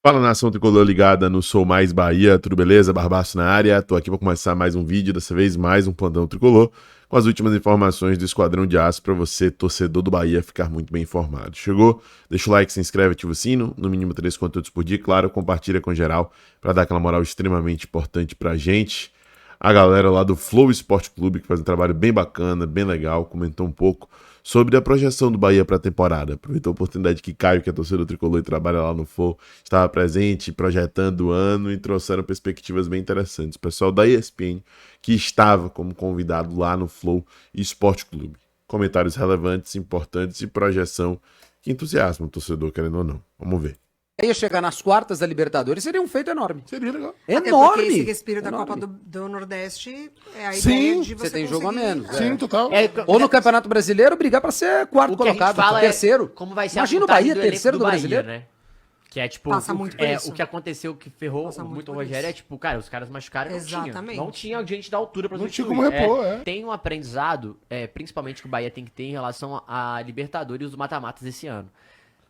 Fala, nação tricolor ligada no Sou Mais Bahia, tudo beleza? Barbaço na área, tô aqui para começar mais um vídeo, dessa vez mais um plantão tricolor, com as últimas informações do Esquadrão de Aço para você, torcedor do Bahia, ficar muito bem informado. Chegou? Deixa o like, se inscreve, ativa o sino, no mínimo 3 conteúdos por dia, claro, compartilha com geral, para dar aquela moral extremamente importante pra gente. A galera lá do Flow Esporte Clube, que faz um trabalho bem bacana, bem legal, comentou um pouco sobre a projeção do Bahia para a temporada. Aproveitou a oportunidade que Caio, que é torcedor tricolor e trabalha lá no Flow, estava presente, projetando o ano e trouxeram perspectivas bem interessantes. O pessoal da ESPN, que estava como convidado lá no Flow Esporte Clube. Comentários relevantes, importantes e projeção que entusiasma o torcedor, querendo ou não. Vamos ver. Ia chegar nas quartas da Libertadores, seria um feito enorme. Seria legal. Até Enorme! porque esse respiro da Enorme. Copa do Nordeste é a Sim, ideia de você tem jogo a conseguir- menos. Sim, total. Ou no Campeonato Brasileiro, brigar pra ser quarto O que a gente colocado, fala terceiro. como vai ser Imagina a o Bahia, montagem do elenco terceiro do Bahia, Brasileiro. né? Que é tipo, Passa muito por isso. o que aconteceu que ferrou Passa muito muito o por Rogério isso. é tipo, cara, os caras machucaram e Exatamente. não tinha gente da altura pra Não tinha substituir. como repor, é. Tem um aprendizado, principalmente que o Bahia tem que ter em relação a Libertadores e os mata-matas esse ano.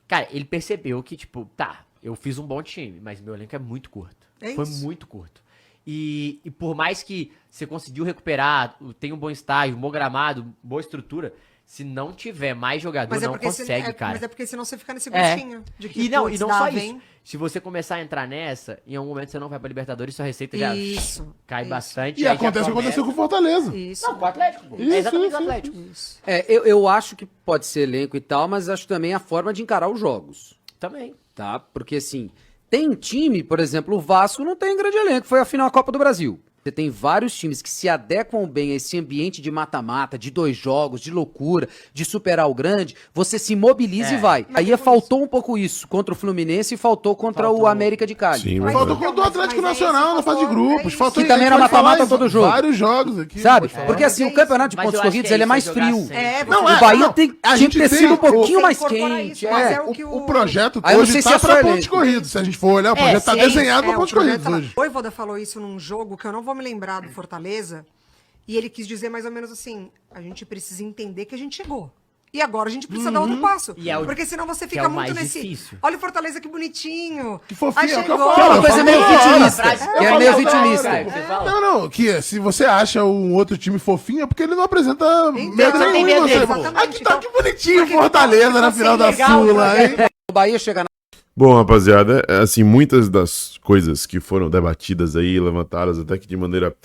Cara, ele percebeu que, tipo, tá, eu fiz um bom time, mas meu elenco é muito curto. É Foi isso. muito curto. E por mais que você conseguiu recuperar, tem um bom estágio, um bom gramado, boa estrutura, se não tiver mais jogador, não consegue, cara. Mas é porque senão você fica nesse É. gostinho. De que, E não putz, só dá, isso. vem. Se você começar a entrar nessa, em algum momento você não vai pra Libertadores, sua receita já Isso, cai isso. bastante. E aí já acontece o que aconteceu com o Fortaleza. Isso. Não, com o Atlético. Pô. Isso, É exatamente isso, o Atlético. Isso. Eu acho que pode ser elenco e tal, mas acho também a forma de encarar os jogos, Também. tá? Porque assim, tem time, por exemplo, o Vasco não tem grande elenco, foi a final da Copa do Brasil. Você tem vários times que se adequam bem a esse ambiente de mata-mata, de 2 jogos, de loucura, de superar o grande, você se mobiliza e vai. Aí faltou um pouco isso contra o Fluminense e faltou contra o América de Cali. Sim, mas... Faltou contra o Atlético Mas é Nacional esse na fase de fator, é grupos. isso. Faltou Que também a gente era pode falar mata-mata em todo jogo. Vários jogos aqui. Sabe? Pode falar. Porque assim, Mas é o campeonato de Mas pontos eu acho corridos que é ele é isso, mais é jogar frio. sem. É, Não, O é, Bahia não, tinha a que gente ter tem sido um o- pouquinho Você mais incorpora quente. isso, mas é. é o que O projeto Aí eu não hoje sei se tá é só pra elenco. pontos corridos. Se a gente for olhar, o projeto tá sim. desenhado pra o pontos projeto corridos tá lá. hoje. O Voivoda falou isso num jogo que eu não vou me lembrar do Fortaleza, e ele quis dizer mais ou menos assim, a gente precisa entender que a gente chegou. E agora a gente precisa dar outro passo. E é o- porque senão você que é fica o muito mais nesse. difícil. Olha o Fortaleza que bonitinho. Que fofinho, Aí é o que eu chegou. falo. Uma coisa meio vitimista. frase- Que é Eu meio falo, vitimista. Cara, você fala. Não, não, que se você acha um outro time fofinho é porque ele não apresenta medo você tem nenhum em medo você. dele, pô. exatamente. Aqui tá Então, que bonitinho porque Fortaleza tá na sem final da legal, Sula, hein? O Bahia chega na Bom, rapaziada, assim, muitas das coisas que foram debatidas aí, levantadas até que de maneira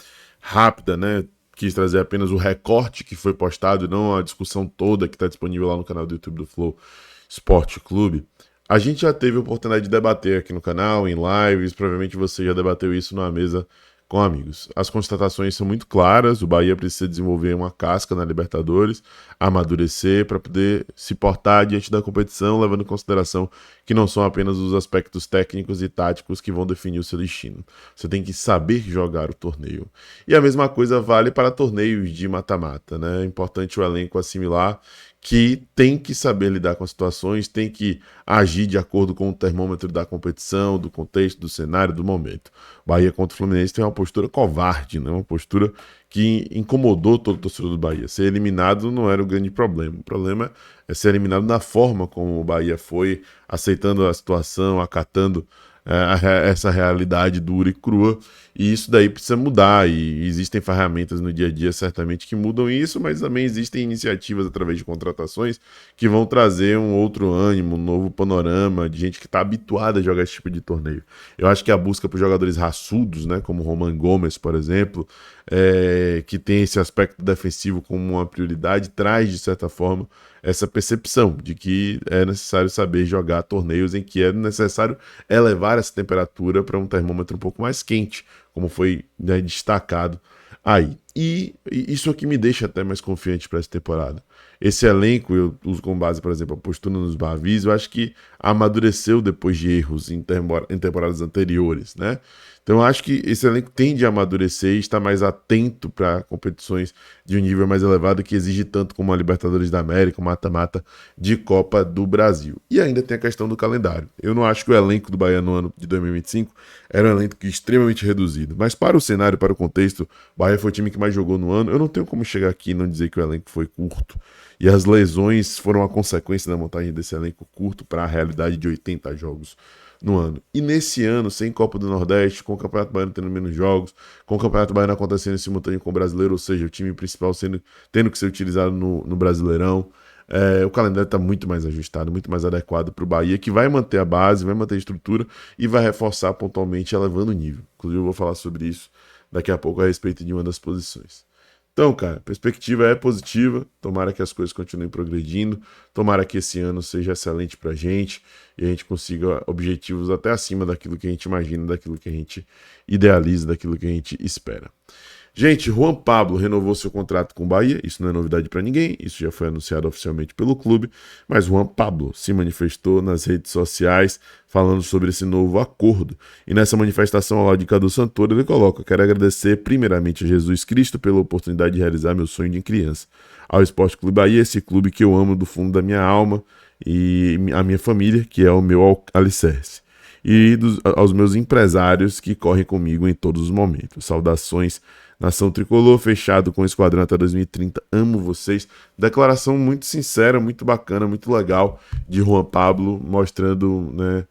rápida, né? Quis trazer apenas o recorte que foi postado, não a discussão toda que está disponível lá no canal do YouTube do Flow Esporte Clube. A gente já teve a oportunidade de debater aqui no canal, em lives, provavelmente você já debateu isso numa mesa com amigos. As constatações são muito claras, o Bahia precisa desenvolver uma casca na Libertadores, amadurecer para poder se portar diante da competição, levando em consideração que não são apenas os aspectos técnicos e táticos que vão definir o seu destino. Você tem que saber jogar o torneio. E a mesma coisa vale para torneios de mata-mata, né? É importante o elenco assimilar que tem que saber lidar com as situações, tem que agir de acordo com o termômetro da competição, do contexto, do cenário, do momento. Bahia contra o Fluminense tem uma postura covarde, né? Uma postura que incomodou todo o torcedor do Bahia. Ser eliminado não era o grande problema. O problema é ser eliminado da forma como o Bahia foi, aceitando a situação, acatando essa realidade dura e crua, e isso daí precisa mudar, e existem ferramentas no dia a dia certamente que mudam isso, mas também existem iniciativas através de contratações que vão trazer um outro ânimo, um novo panorama de gente que está habituada a jogar esse tipo de torneio. Eu acho que a busca por jogadores raçudos, né, como o Roman Gomes, por exemplo, que tem esse aspecto defensivo como uma prioridade, traz de certa forma essa percepção de que é necessário saber jogar torneios em que é necessário elevar essa temperatura para um termômetro um pouco mais quente, como foi, né, destacado aí. E isso aqui me deixa até mais confiante para essa temporada. Esse elenco, eu uso como base, por exemplo, a postura nos Bavis, eu acho que amadureceu depois de erros em temporadas anteriores, né? Então eu acho que esse elenco tende a amadurecer e estar mais atento para competições de um nível mais elevado que exige tanto como a Libertadores da América, o mata-mata de Copa do Brasil. E ainda tem a questão do calendário. Eu não acho que o elenco do Bahia no ano de 2025 era um elenco extremamente reduzido, mas para o cenário, para o contexto, o Bahia foi o time que mais jogou no ano. Eu não tenho como chegar aqui e não dizer que o elenco foi curto. E as lesões foram a consequência da montagem desse elenco curto para a realidade de 80 jogos no ano. E nesse ano, sem Copa do Nordeste, com o Campeonato Baiano tendo menos jogos, com o Campeonato Baiano acontecendo em simultâneo com o Brasileiro, ou seja, o time principal tendo que ser utilizado no Brasileirão, o calendário está muito mais ajustado, muito mais adequado para o Bahia, que vai manter a base, vai manter a estrutura e vai reforçar pontualmente, elevando o nível. Inclusive eu vou falar sobre isso daqui a pouco a respeito de uma das posições. Então, cara, a perspectiva é positiva, tomara que as coisas continuem progredindo, tomara que esse ano seja excelente pra gente e a gente consiga objetivos até acima daquilo que a gente imagina, daquilo que a gente idealiza, daquilo que a gente espera. Gente, Juan Pablo renovou seu contrato com o Bahia, isso não é novidade para ninguém, isso já foi anunciado oficialmente pelo clube, mas Juan Pablo se manifestou nas redes sociais falando sobre esse novo acordo. E nessa manifestação ao lado de Cadu Santoro ele coloca: quero agradecer primeiramente a Jesus Cristo pela oportunidade de realizar meu sonho de criança, ao Esporte Clube Bahia, esse clube que eu amo do fundo da minha alma, e a minha família, que é o meu alicerce. E aos meus empresários que correm comigo em todos os momentos. Saudações, Nação Tricolor, fechado com o Esquadrão até 2030, amo vocês. Declaração muito sincera, muito bacana, muito legal de Juan Pablo, mostrando, né,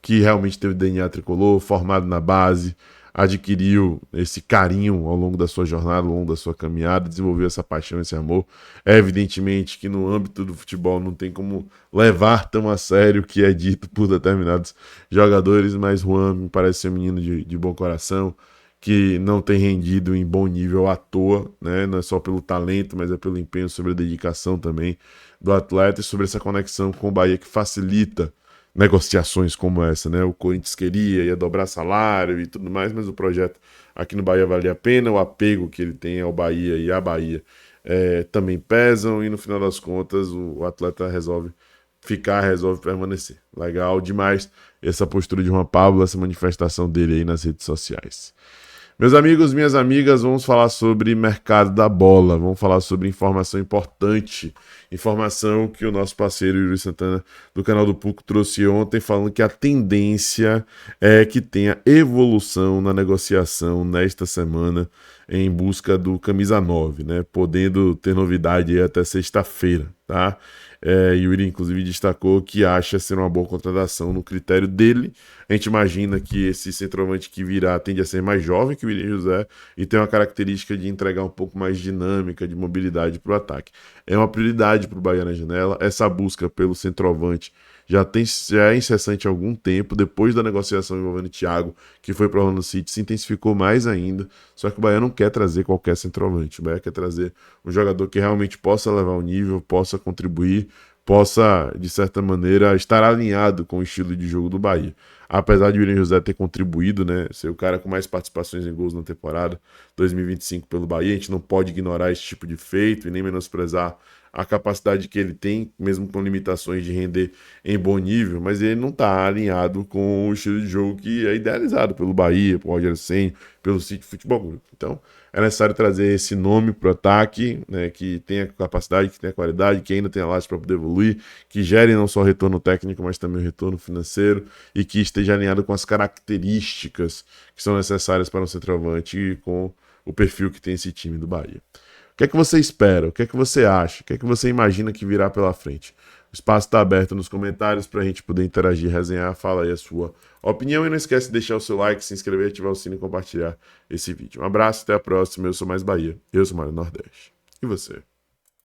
que realmente teve DNA tricolor, formado na base, adquiriu esse carinho ao longo da sua jornada, ao longo da sua caminhada, desenvolveu essa paixão, esse amor. É evidentemente que no âmbito do futebol não tem como levar tão a sério o que é dito por determinados jogadores, mas Juan me parece ser um menino de bom coração, que não tem rendido em bom nível à toa, né? Não é só pelo talento, mas é pelo empenho, sobre a dedicação também do atleta e sobre essa conexão com o Bahia que facilita negociações como essa, né? O Corinthians ia dobrar salário e tudo mais, mas o projeto aqui no Bahia valia a pena, o apego que ele tem ao Bahia e à Bahia também pesam, e no final das contas o atleta resolve ficar, resolve permanecer. Legal demais essa postura de Juan Pablo, essa manifestação dele aí nas redes sociais. Meus amigos, minhas amigas, vamos falar sobre mercado da bola, vamos falar sobre informação importante, informação que o nosso parceiro Yuri Santana do canal do Puco trouxe ontem, falando que a tendência é que tenha evolução na negociação nesta semana em busca do camisa 9, né? Podendo ter novidade aí até sexta-feira, tá? Yuri, inclusive, destacou que acha ser uma boa contratação no critério dele. A gente imagina que esse centroavante que virá tende a ser mais jovem que o William José e tem uma característica de entregar um pouco mais de dinâmica, de mobilidade para o ataque. É uma prioridade para o Bahia na janela. Essa busca pelo centroavante já é incessante há algum tempo. Depois da negociação envolvendo o Thiago, que foi para o Orlando City, se intensificou mais ainda. Só que o Bahia não quer trazer qualquer centroavante. O Bahia quer trazer um jogador que realmente possa levar o nível, possa contribuir, possa, de certa maneira, estar alinhado com o estilo de jogo do Bahia. Apesar de o William José ter contribuído, né, ser o cara com mais participações em gols na temporada 2025 pelo Bahia, a gente não pode ignorar esse tipo de feito e nem menosprezar a capacidade que ele tem, mesmo com limitações de render em bom nível, mas ele não está alinhado com o estilo de jogo que é idealizado pelo Bahia, pelo Rogério Ceni, pelo City Futebol Clube. Então, é necessário trazer esse nome para o ataque, né, que tenha capacidade, que tenha qualidade, que ainda tenha laço para poder evoluir, que gere não só retorno técnico, mas também o retorno financeiro e que esteja alinhado com as características que são necessárias para um centroavante e com o perfil que tem esse time do Bahia. O que é que você espera? O que é que você acha? O que é que você imagina que virá pela frente? O espaço está aberto nos comentários para a gente poder interagir, resenhar. Fala aí a sua opinião e não esquece de deixar o seu like, se inscrever, ativar o sino e compartilhar esse vídeo. Um abraço, até a próxima. Eu sou Mais Bahia. Eu sou Mário Nordeste. E você?